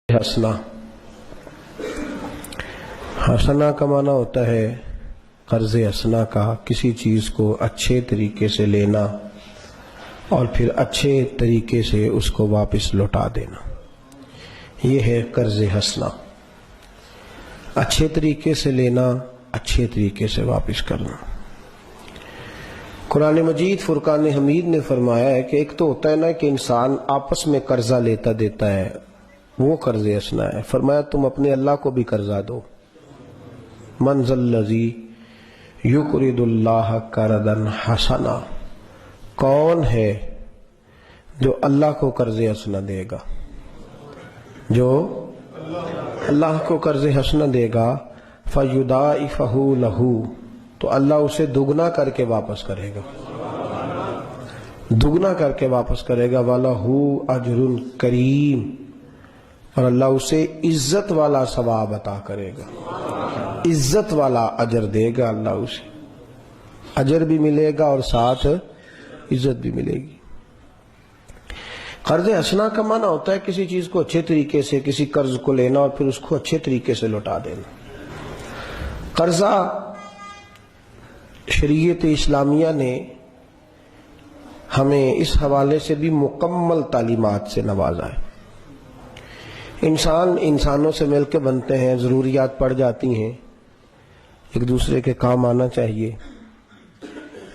ہنسنا ہنسنا کا معنی ہوتا ہے قرض ہنسنا کا، کسی چیز کو اچھے طریقے سے لینا اور پھر اچھے طریقے سے اس کو واپس لوٹا دینا، یہ ہے قرض ہنسنا۔ اچھے طریقے سے لینا، اچھے طریقے سے واپس کرنا۔ قرآن مجید فرقان حمید نے فرمایا ہے کہ ایک تو ہوتا ہے نا کہ انسان آپس میں قرضہ لیتا دیتا ہے، وہ قرض ہنسنا ہے۔ فرمایا تم اپنے اللہ کو بھی قرضہ دو۔ من ذا الذی یقرض اللہ قرضا حسنا، کون ہے جو اللہ کو قرض ہنسنا دے گا؟ جو اللہ کو قرض ہنسنا دے گا فیضاعفہ لہ، تو اللہ اسے دگنا کر کے واپس کرے گا، دگنا کر کے واپس کرے گا۔ وَلَهُ أَجْرٌ کریم، اور اللہ اسے عزت والا ثواب عطا کرے گا، عزت والا اجر دے گا۔ اللہ اسے اجر بھی ملے گا اور ساتھ عزت بھی ملے گی۔ قرض ہنسنا کا معنی ہوتا ہے کسی چیز کو اچھے طریقے سے، کسی قرض کو لینا اور پھر اس کو اچھے طریقے سے لوٹا دینا۔ قرضہ شریعت اسلامیہ نے ہمیں اس حوالے سے بھی مکمل تعلیمات سے نوازا ہے۔ انسانوں سے مل کے بنتے ہیں، ضروریات پڑ جاتی ہیں، ایک دوسرے کے کام آنا چاہیے،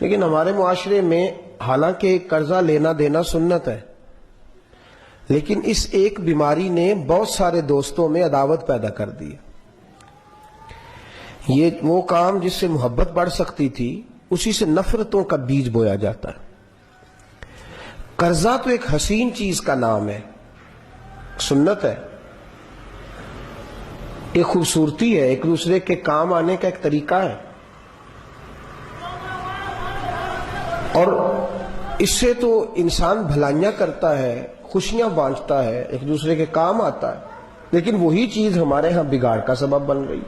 لیکن ہمارے معاشرے میں حالانکہ قرضہ لینا دینا سنت ہے، لیکن اس ایک بیماری نے بہت سارے دوستوں میں عداوت پیدا کر دی۔ یہ وہ کام جس سے محبت بڑھ سکتی تھی، اسی سے نفرتوں کا بیج بویا جاتا ہے۔ قرضہ تو ایک حسین چیز کا نام ہے، سنت ہے، ایک خوبصورتی ہے، ایک دوسرے کے کام آنے کا ایک طریقہ ہے، اور اس سے تو انسان بھلائیاں کرتا ہے، خوشیاں بانٹتا ہے، ایک دوسرے کے کام آتا ہے، لیکن وہی چیز ہمارے ہاں بگاڑ کا سبب بن گئی۔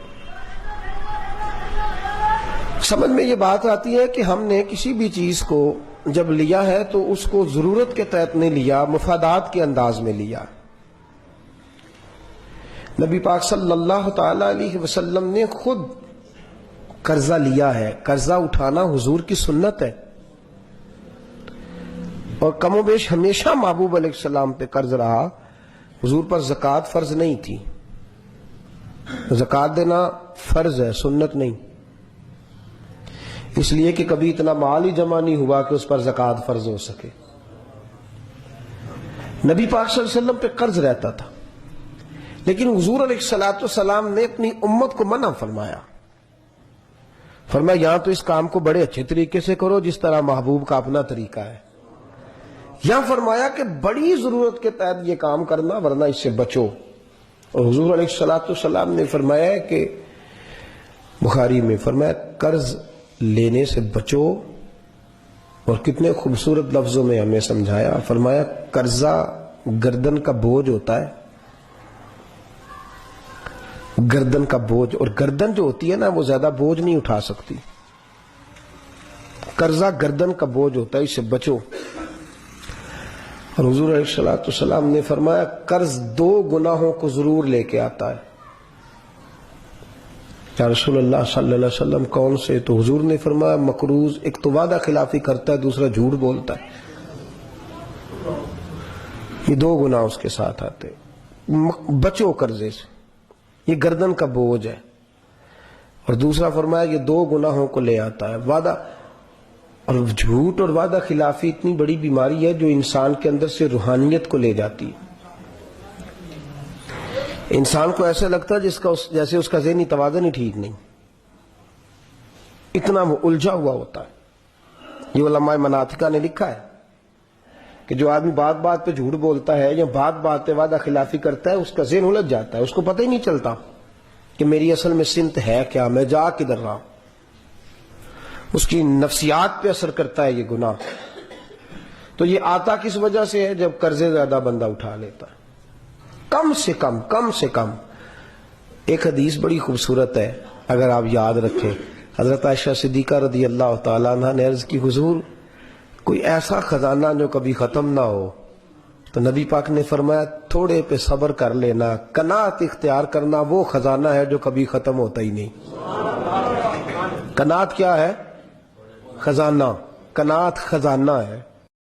سمجھ میں یہ بات آتی ہے کہ ہم نے کسی بھی چیز کو جب لیا ہے تو اس کو ضرورت کے تحت نہیں لیا، مفادات کے انداز میں لیا۔ نبی پاک صلی اللہ تعالی علیہ وسلم نے خود قرضہ لیا ہے، قرضہ اٹھانا حضور کی سنت ہے، اور کم و بیش ہمیشہ محبوب علیہ السلام پہ قرض رہا۔ حضور پر زکوٰۃ فرض نہیں تھی، زکوٰۃ دینا فرض ہے، سنت نہیں، اس لیے کہ کبھی اتنا مال ہی جمع نہیں ہوا کہ اس پر زکوٰۃ فرض ہو سکے۔ نبی پاک صلی اللہ علیہ وسلم پہ قرض رہتا تھا، لیکن حضور علیہ السلام نے اپنی امت کو منع فرمایا۔ فرمایا یہاں تو اس کام کو بڑے اچھے طریقے سے کرو جس طرح محبوب کا اپنا طریقہ ہے، یہاں فرمایا کہ بڑی ضرورت کے تحت یہ کام کرنا ورنہ اس سے بچو۔ اور حضور علیہ السلام نے فرمایا کہ بخاری میں فرمایا قرض لینے سے بچو، اور کتنے خوبصورت لفظوں میں ہمیں سمجھایا۔ فرمایا قرضہ گردن کا بوجھ ہوتا ہے، گردن کا بوجھ، اور گردن جو ہوتی ہے نا وہ زیادہ بوجھ نہیں اٹھا سکتی، قرضہ گردن کا بوجھ ہوتا ہے، اس سے بچو۔ اور حضور علیہ السلام نے فرمایا قرض دو گناہوں کو ضرور لے کے آتا ہے۔ یا رسول اللہ صلی اللہ علیہ وسلم کون سے؟ تو حضور نے فرمایا مقروض، ایک تو وعدہ خلافی کرتا ہے، دوسرا جھوٹ بولتا ہے، یہ دو گناہ اس کے ساتھ آتے، بچو قرضے سے، یہ گردن کا بوجھ ہے۔ اور دوسرا فرمایا یہ دو گناہوں کو لے آتا ہے، وعدہ اور جھوٹ اور وعدہ خلافی اتنی بڑی بیماری ہے جو انسان کے اندر سے روحانیت کو لے جاتی ہے۔ انسان کو ایسا لگتا ہے جیسے اس کا ذہنی توازن ہی ٹھیک نہیں، اتنا وہ الجھا ہوا ہوتا ہے۔ یہ علماء مناطقہ نے لکھا ہے کہ جو آدمی بات بات پہ جھوٹ بولتا ہے یا بات بات پہ وعدہ خلافی کرتا ہے، اس کا ذہن الجھ جاتا ہے، اس کو پتہ ہی نہیں چلتا کہ میری اصل میں سمت ہے کیا، میں جا کدھر رہا ہوں۔ اس کی نفسیات پہ اثر کرتا ہے یہ گناہ۔ تو یہ آتا کس وجہ سے ہے؟ جب قرضے زیادہ بندہ اٹھا لیتا ہے۔ کم سے کم ایک حدیث بڑی خوبصورت ہے، اگر آپ یاد رکھیں، حضرت عائشہ صدیقہ رضی اللہ تعالیٰ عنہ نے عرض کی حضور کوئی ایسا خزانہ جو کبھی ختم نہ ہو، تو نبی پاک نے فرمایا تھوڑے پہ صبر کر لینا. قناعت اختیار کرنا وہ خزانہ ہے جو کبھی ختم ہوتا ہی نہیں. قناعت کیا ہے؟ خزانہ. قناعت خزانہ ہے.